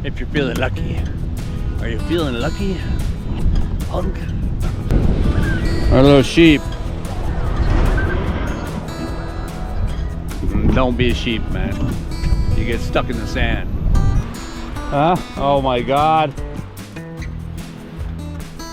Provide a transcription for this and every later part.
If you're feeling lucky. Are you feeling lucky? Punk. Our little sheep. Don't be a sheep, man. You get stuck in the sand. Huh? Oh my God.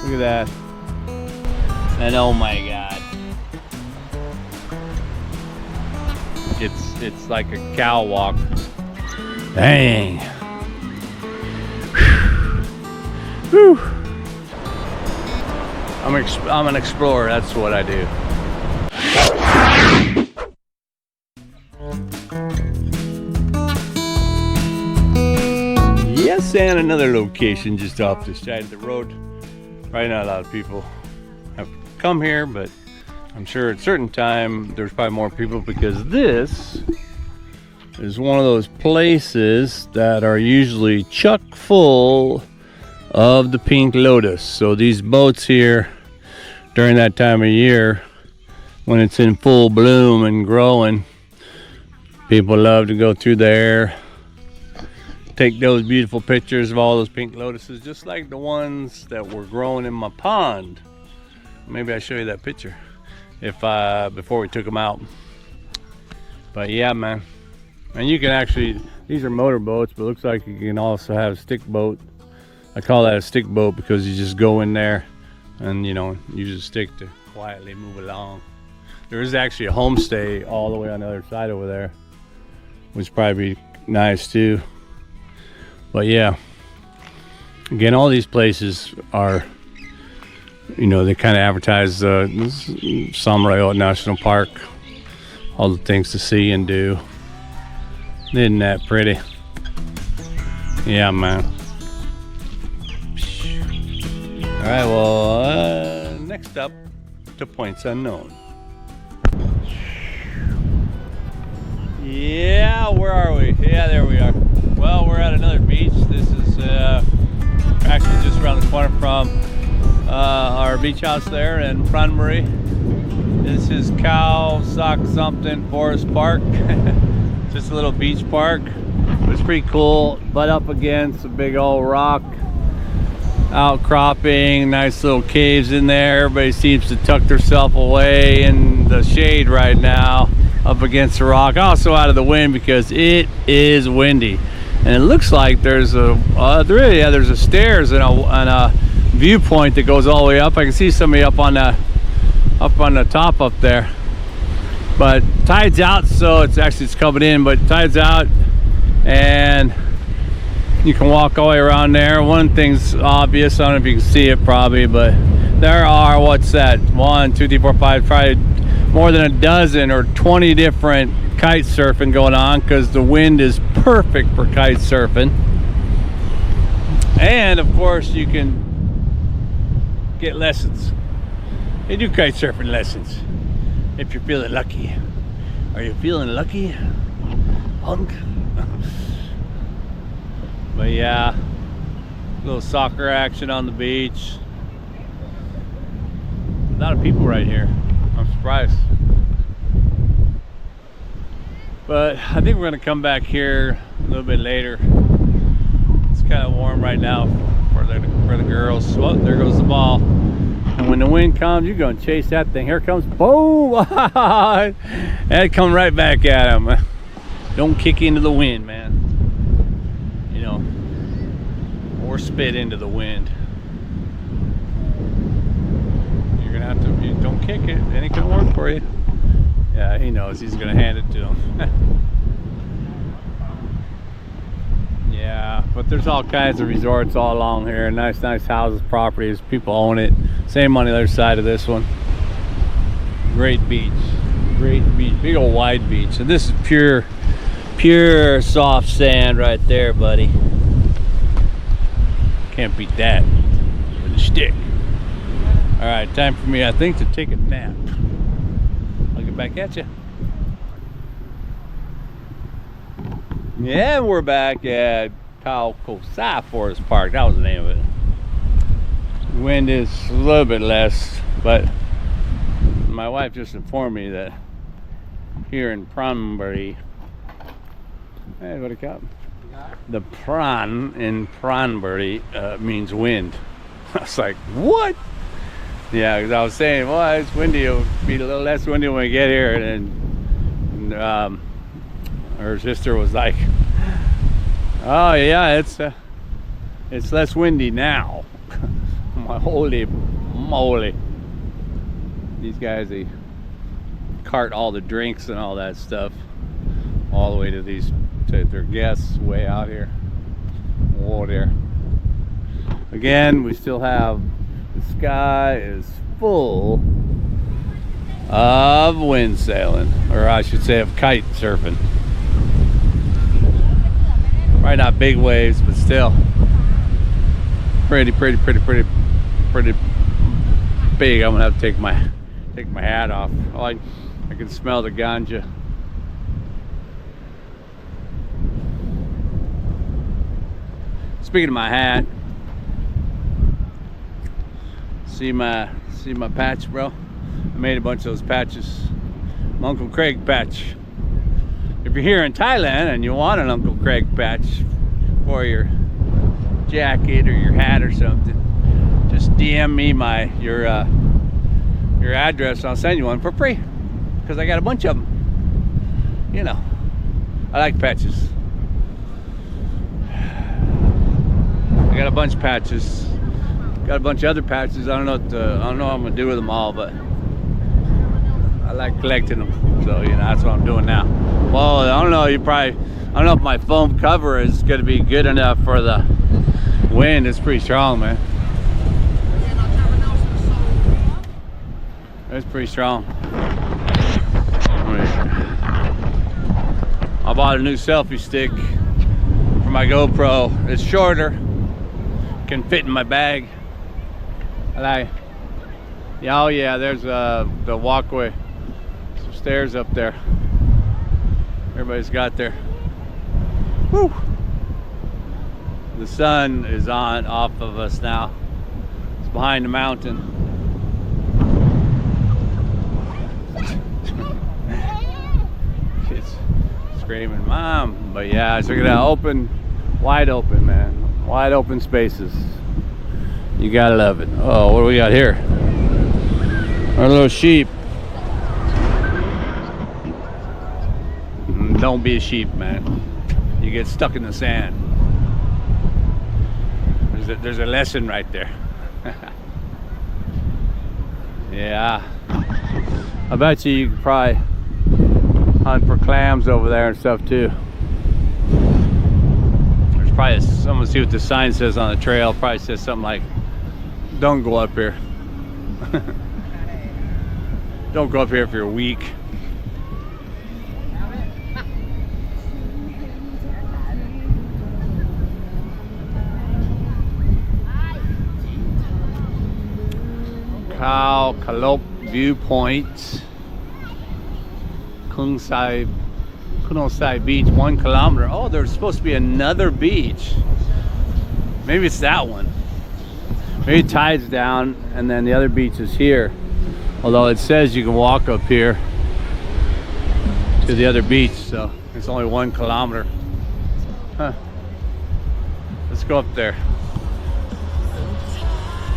Look at that. And oh my God. It's like a cow walk. Dang. Whew. I'm an explorer, that's what I do. Yes, and another location just off the side of the road. Probably not a lot of people have come here, but I'm sure at a certain time there's probably more people because this is one of those places that are usually chock full of the pink lotus. So these boats here during that time of year when it's in full bloom and growing, people love to go through there, take those beautiful pictures of all those pink lotuses, just like the ones that were growing in my pond. Maybe I'll show you that picture if before we took them out. But yeah, man. And you can actually, these are motor boats, but it looks like you can also have a stick boat. I call that a stick boat because you just go in there and, you know, use a stick to quietly move along. There is actually a homestay all the way on the other side over there, which would probably be nice too. But yeah, again, all these places are, you know, they kind of advertise Samurai National Park, all the things to see and do. Isn't that pretty? Yeah, man. All right, well, next up to points unknown. Yeah, where are we? Yeah, there we are. Well, we're at another beach. This is actually just around the corner from our beach house there in Pranbury. This is Khao something Forest Park. Just a little beach park. It's pretty cool. Butt up against a big old rock outcropping. Nice little caves in there. Everybody seems to tuck themselves away in the shade right now, up against the rock. Also out of the wind because it is windy. And it looks like there's a there's a stairs and a viewpoint that goes all the way up. I can see somebody up on the top up there. But tide's out, so it's coming in, but tide's out and you can walk all the way around there. One thing's obvious, I don't know if you can see it probably, but there are, what's that, 1, 2, 3, 4, 5, probably more than a dozen or 20 different kite surfing going on because the wind is perfect for kite surfing. And of course you can get lessons. They do kite surfing lessons if you're feeling lucky. Are you feeling lucky, punk? But yeah, a little soccer action on the beach. A lot of people right here. I'm surprised. But I think we're gonna come back here a little bit later. It's kind of warm right now for the girls. Well, there goes the ball. And when the wind comes, you're gonna chase that thing. Here it comes, boom! And it come right back at him. Don't kick into the wind, man. You know, or spit into the wind. You're gonna have to, you don't kick it, then it can work for you. Yeah, he knows, he's gonna hand it to him. Yeah, but there's all kinds of resorts all along here. Nice houses, properties, people own it. Same on the other side of this one. Great beach, big old wide beach. And this is pure soft sand right there, buddy. Can't beat that with a stick. All right, time for me, I think, to take a nap. I'll get back at you. Yeah, we're back at Koung Sai Forest Park. That was the name of it. Wind is a little bit less, but my wife just informed me that here in Pranbury, hey, what a cup. the pran in Pranbury means wind. I was like, what? Yeah, because I was saying, well, it's windy. It'll be a little less windy when we get here. And her sister was like, oh yeah, it's less windy now. I'm like, holy moly. These guys, they cart all the drinks and all that stuff all the way to their guests way out here. Whoa there. Again, we still have, the sky is full of wind sailing, or I should say of kite surfing. Probably not big waves, but still pretty big. I'm gonna have to take my hat off. Oh, I can smell the ganja. Speaking of my hat, see my patch, bro? I made a bunch of those patches. My Uncle Craig patch. If you're here in Thailand and you want an Uncle Craig patch for your jacket or your hat or something, just DM me your address and I'll send you one for free, because I got a bunch of them. You know, I like patches. I got a bunch of patches. Got a bunch of other patches. I don't know what I'm gonna do with them all, but I like collecting them. So, you know, that's what I'm doing now. Well, I don't know. I don't know if my foam cover is gonna be good enough for the wind. It's pretty strong, man. It's pretty strong. I bought a new selfie stick for my GoPro. It's shorter, can fit in my bag. Yeah, oh yeah, there's the walkway, some stairs up there. Everybody's got their, whew. The sun is off of us now. It's behind the mountain. She's screaming, Mom. But yeah, so look at that, open, wide open, man. Wide open spaces. You gotta love it. Oh, what do we got here? Our little sheep. Don't be a sheep, man. You get stuck in the sand. There's a lesson right there. Yeah. I bet you could probably hunt for clams over there and stuff too. There's probably someone, see what the sign says on the trail. Probably says something like, don't go up here. Don't go up here if you're weak. Khao Kalok Viewpoint, Koung Sai Beach, 1 kilometer. Oh, there's supposed to be another beach. Maybe it's that one. Maybe it tides down and then the other beach is here. Although it says you can walk up here to the other beach, so it's only 1 kilometer. Huh. Let's go up there.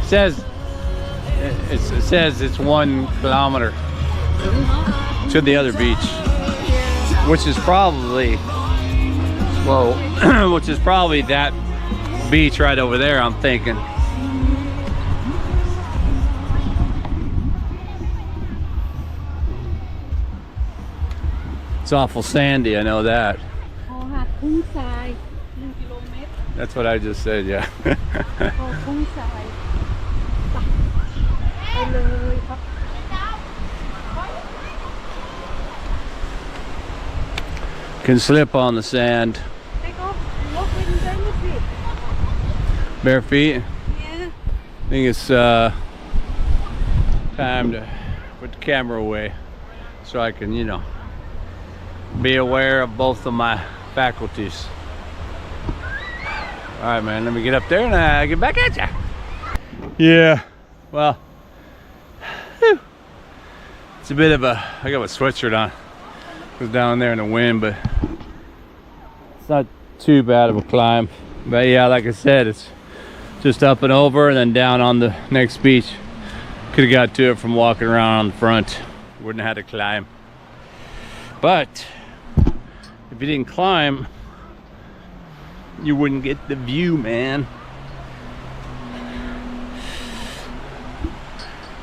It says it's 1 kilometer to the other beach, which is probably, well, which is probably that beach right over there, I'm thinking. It's awful sandy, I know that. That's what I just said, yeah. Can slip on the sand. Bare feet? Yeah. I think it's time to put the camera away so I can, you know, be aware of both of my faculties. All right, man, let me get up there and get back at ya. Yeah, well, whew. It's a bit of a, I got my sweatshirt on. It was down there in the wind, but it's not too bad of a climb. But yeah, like I said, it's just up and over and then down on the next beach. Could have got to it from walking around on the front. Wouldn't have had to climb. But if you didn't climb, you wouldn't get the view, man.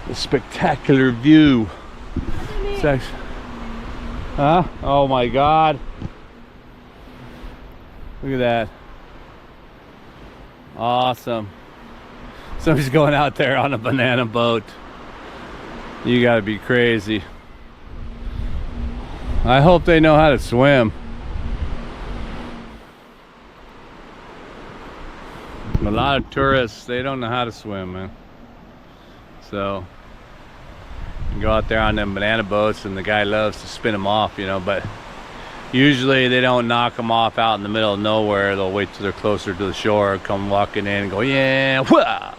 The spectacular view. Huh? Oh my God. Look at that. Awesome. Somebody's going out there on a banana boat. You gotta be crazy. I hope they know how to swim. A lot of tourists, they don't know how to swim, man. So you go out there on them banana boats and the guy loves to spin them off, you know, but usually they don't knock them off out in the middle of nowhere. They'll wait till they're closer to the shore, come walking in and go, yeah, wah!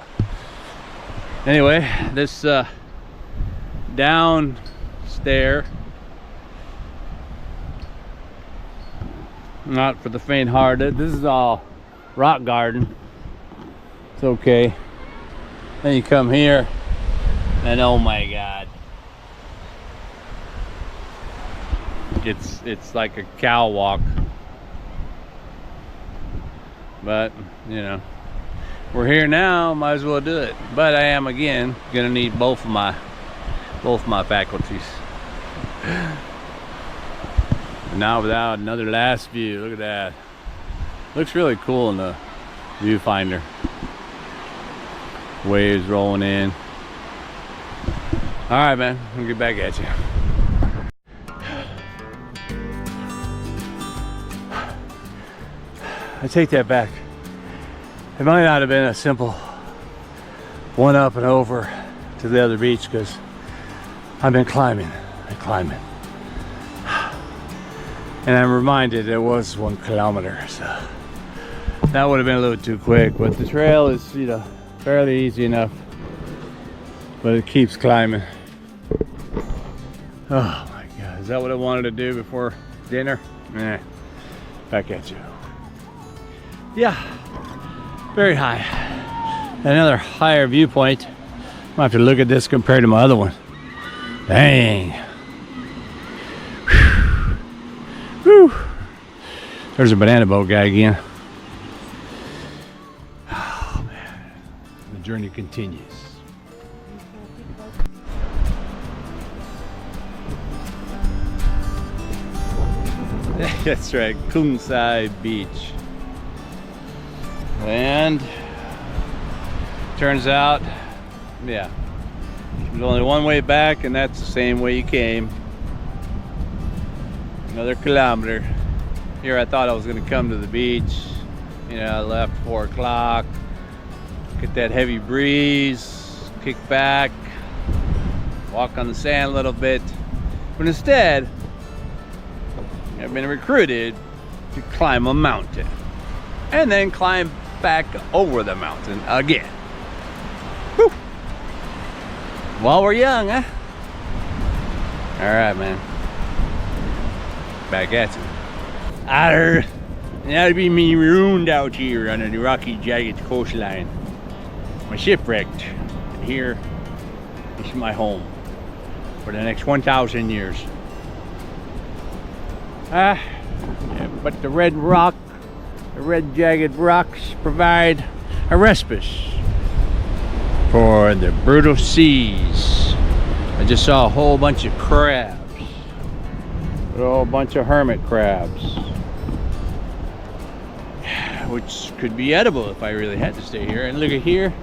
Anyway, this down stair, not for the faint-hearted. This is all rock garden. It's okay. Then you come here and oh my God, it's like a cow walk. But you know, we're here now, might as well do it. But I am again gonna need both of my faculties. And now without another last view, look at that. Looks really cool in the viewfinder. Waves rolling in. All right, man, I'll get back at you. I take that back. It might not have been a simple one up and over to the other beach because I've been climbing and climbing. And I'm reminded it was 1 kilometer, so that would have been a little too quick, but the trail is, you know, fairly easy enough, but it keeps climbing. Oh my God, is that what I wanted to do before dinner? Eh, back at you. Yeah, very high. Another higher viewpoint. I'll have to look at this compared to my other one. Dang. Whew. There's a banana boat guy again. Oh man, the journey continues. That's right, Koung Sai Beach. And turns out, yeah, there's only one way back, and that's the same way you came. Another kilometer. Here I thought I was going to come to the beach. You know, I left 4 o'clock, get that heavy breeze, kick back, walk on the sand a little bit. But instead, I've been recruited to climb a mountain and then climb back over the mountain again. Woo! While we're young, huh? All right, man. Back at you. That'd be me marooned out here on the rocky, jagged coastline. I'm shipwrecked. And here is my home for the next 1,000 years. Yeah, but the red rock, the red jagged rocks provide a respite for the brutal seas. I just saw a whole bunch of crabs. A whole bunch of hermit crabs, which could be edible if I really had to stay here. And look at here,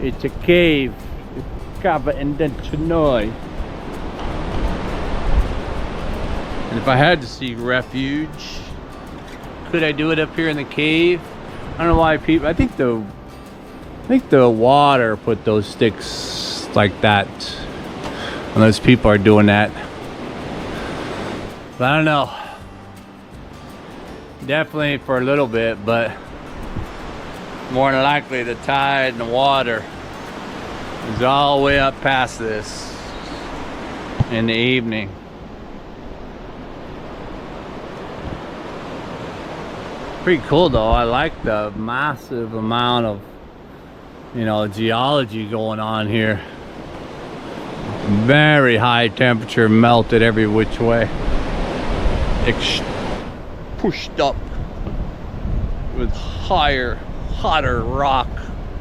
it's a cave. It's Kamphaengphet. And if I had to seek refuge, could I do it up here in the cave? I don't know why people. I think the water put those sticks like that. Unless people are doing that. But I don't know. Definitely for a little bit, but more than likely the tide and the water is all the way up past this in the evening. Pretty cool though. I like the massive amount of, you know, geology going on here. Very high temperature, melted every which way. Pushed up with higher, hotter rock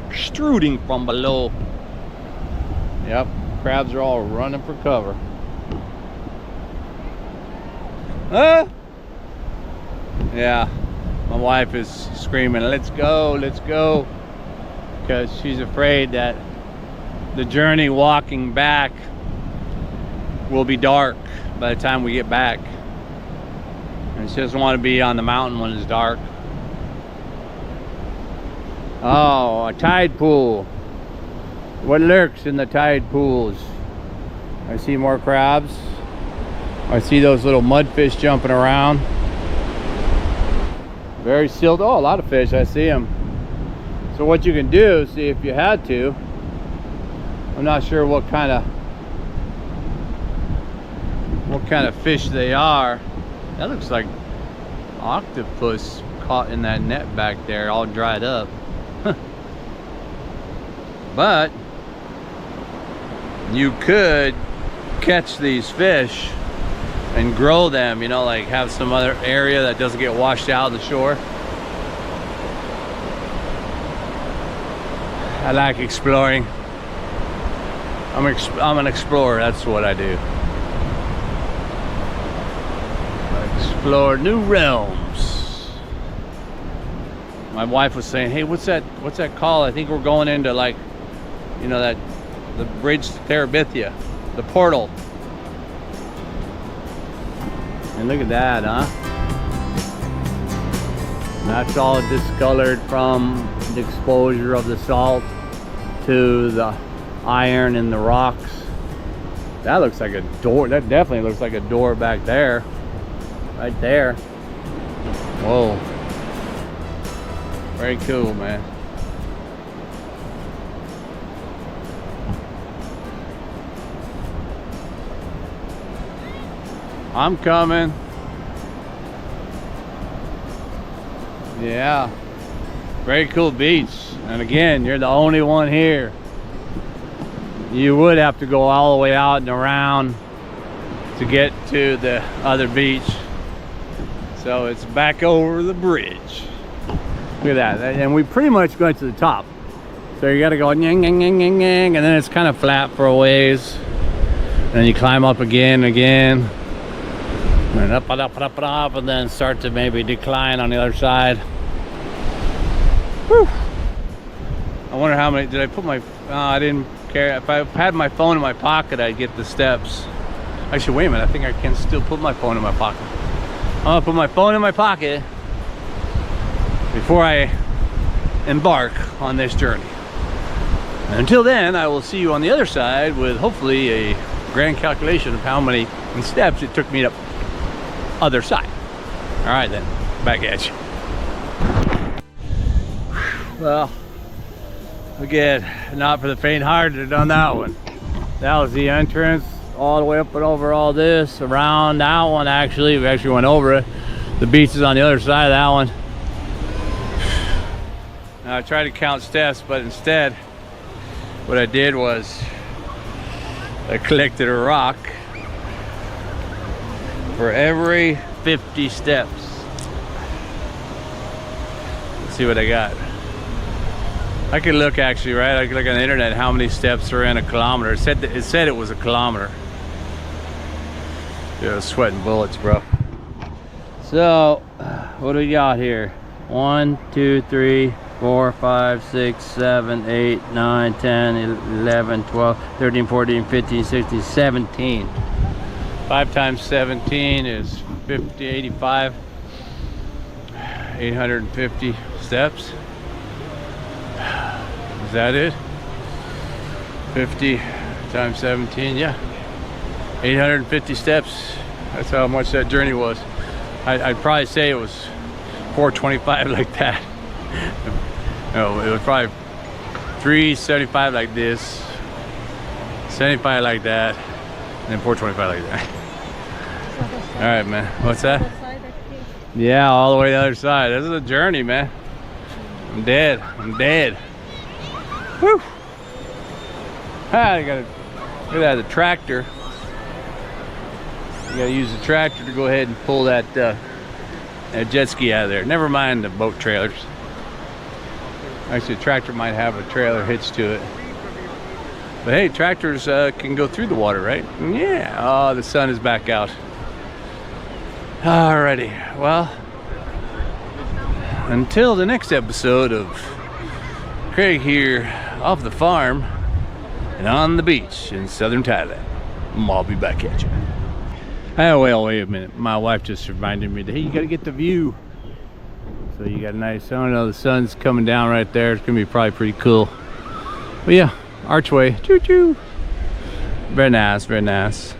extruding from below. Yep, crabs are all running for cover. Huh? Yeah, my wife is screaming, let's go, because she's afraid that the journey walking back will be dark by the time we get back. And she doesn't want to be on the mountain when it's dark. Oh, a tide pool. What lurks in the tide pools? I see more crabs. I see those little mudfish jumping around. Very sealed. Oh, a lot of fish. I see them. So what you can do, see if you had to. I'm not sure what kind of fish they are. That looks like octopus caught in that net back there, all dried up. But you could catch these fish and grow them, you know, like have some other area that doesn't get washed out of the shore. I like exploring. I'm an explorer, that's what I do. I explore new realms. My wife was saying, hey, what's that called? I think we're going into, like, you know, the bridge to Terabithia, the portal. And look at that, huh? That's all discolored from the exposure of the salt to the iron in the rocks. That looks like a door. That definitely looks like a door back there. Right there. Whoa. Very cool, man. I'm coming. Yeah. Very cool beach. And again, you're the only one here. You would have to go all the way out and around to get to the other beach. So it's back over the bridge. Look at that. And we pretty much went to the top. So you got to go yang, yang, yang, yang, yang, and then it's kind of flat for a ways. And then you climb up again, and up, and then start to maybe decline on the other side. Whew. I wonder how many, did I put my, I didn't care. If I had my phone in my pocket, I'd get the steps. Actually, wait a minute, I think I can still put my phone in my pocket. I'm gonna put my phone in my pocket before I embark on this journey. And until then, I will see you on the other side with hopefully a grand calculation of how many steps it took me to other side. All right then, back at you. Well, again, not for the faint-hearted on that one. That was the entrance, all the way up and over all this, around that one. Actually, we actually went over it. The beach is on the other side of that one. Now, I tried to count steps, but instead, what I did was I collected a rock for every 50 steps. Let's see what I got. I could look, actually, right? I could look on the internet how many steps are in a kilometer. It said it was a kilometer. Yeah, sweating bullets, bro. So, what do we got here? 1, 2, 3, 4, 5, 6, 7, 8, 9, 10, 11, 12, 13, 14, 15, 16, 17. 5 times 17 is 50, 85, 850 steps. Is that it? 50 times 17, yeah. 850 steps. That's how much that journey was. I'd probably say it was 425 like that. No, it was probably 375 like this, 75 like that, and then 425 like that. All right, man. What's that? Yeah, all the way to the other side. This is a journey, man. I'm dead. I'm dead. Whew. Ah, I gotta look at that, the tractor. You gotta use the tractor to go ahead and pull that jet ski out of there. Never mind the boat trailers. Actually, the tractor might have a trailer hitched to it. But hey, tractors can go through the water, right? Yeah. Oh, the sun is back out. Alrighty. Well, until the next episode of Craig here off the farm and on the beach in southern Thailand, I'll be back at you. Oh, well, wait a minute. My wife just reminded me that, hey, you got to get the view. So you got a nice, I don't know, the sun's coming down right there. It's going to be probably pretty cool. But yeah, archway. Choo-choo. Very nice, very nice.